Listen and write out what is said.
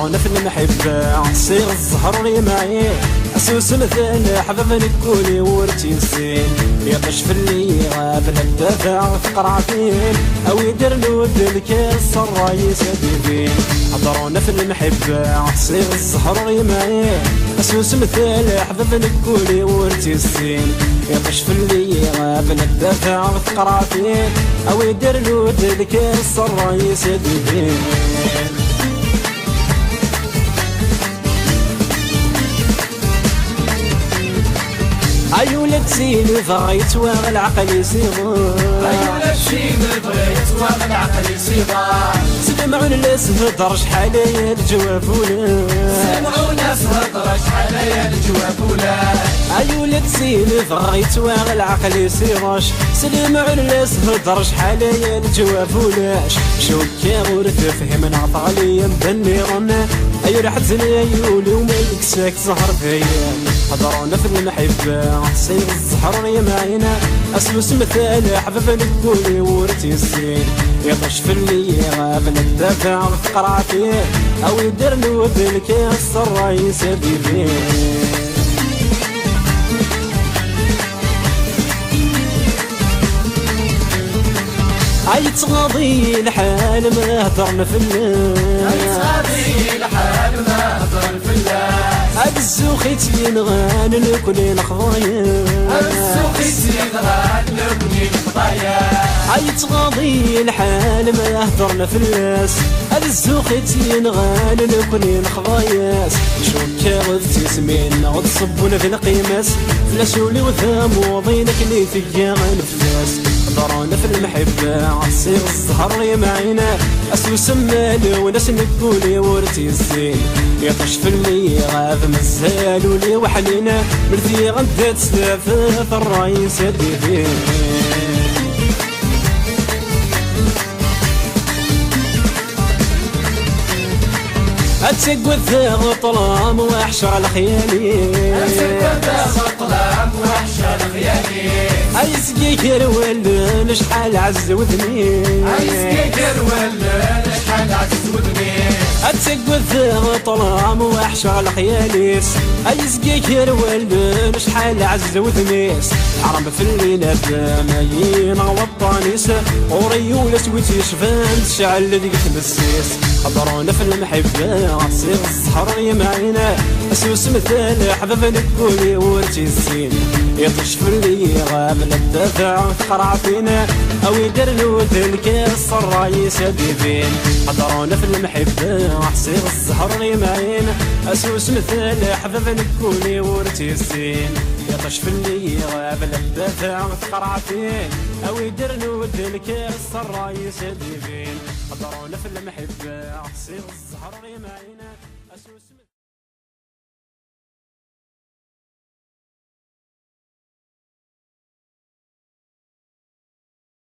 هضرونا في المحبة صيغ الزهر لي معي أسوس مثل حباب نقولي ورتي الزين يقش في اللي غاب الدافع فقرع فين أو يدير نود الكاس الرايس ديفين هضرونا في المحبة صيغ الزهر لي معي أسوس مثل حباب نقولي ورتي الزين يقش في اللي غاب الدافع فقرع فين أو يدير نود الكاس الرايس ديفين أيولد سين بغيت والعقل يصيغ أيولد سين بغيت والعقل يصيغ سمعوا الناس هضر شحال الجواب ولا سمعوا الناس هضر شحال الجواب ولا أيولد سين بغيت والعقل يصيغش سمعوا الناس هضر شحال الجواب ولاش شو كاور تفهمنا طالي مبني غنى أيو رح تزني أيولي وما يكساك زهر فيا هضرونا في المحبة صيغ الزهر يا معينا أسلوس مثال حباب نقولي ورتي الزين يطش في اللي غاب الدافع فقرع فيه أو يدير نود الكاس الرايس ديفين أي تغاضي الحال ما هضرنا في الله أي تغاضي الحال ما هضر في الله الزوخي تينغان لكل نخضايا الزوخي تينغان لكل نخضايا أي تغاضي الحال ما يهدرنا في الناس الزوخي تينغان لكل نخضايا شو كاغذ تسمين غد صبونا في القيماس فلاسولي وثاموضينك اللي فيا غنفلاس ضرونا في المحبة صيغ الزهر يا معينا أسلو سمال وناس نقولي ورتي الزين يطش في اللي غاب مزال ولي وحلينا مرثي غدات سلافة الرايس ديفين أتسقوا الثاغ طلام وأحشر الخيالي أتسقوا الثاغ طلام وأحشر الخيالي أيسقي كرول شحال عز وذني أيسقي كرول شحال عز وذني أتسقوا الثاغ طلام وأحشر الخياليس أيسقي كرول شحال عز وذنيس حرم في الليلة بمايين وطانيس وريول سويتي شفان تشعل ذيك تمسيس هضرونا في المحبة صيغ الزهر يا معينا أسوس مثال حباب نقولي ورتي الزين يطش في اللي غاب الدافع فقرع فينا أو يدير نود الكاس الرايس ديفين هضرونا في المحبة صيغ الزهر يا معينا أسوس مثال حباب نقولي ورتي الزين يطش في اللي غاب الدافع فقرع فين أو يدير نود الكاس الرايس ديفين هضرونا في المحبة صيغ الزهر يا معينا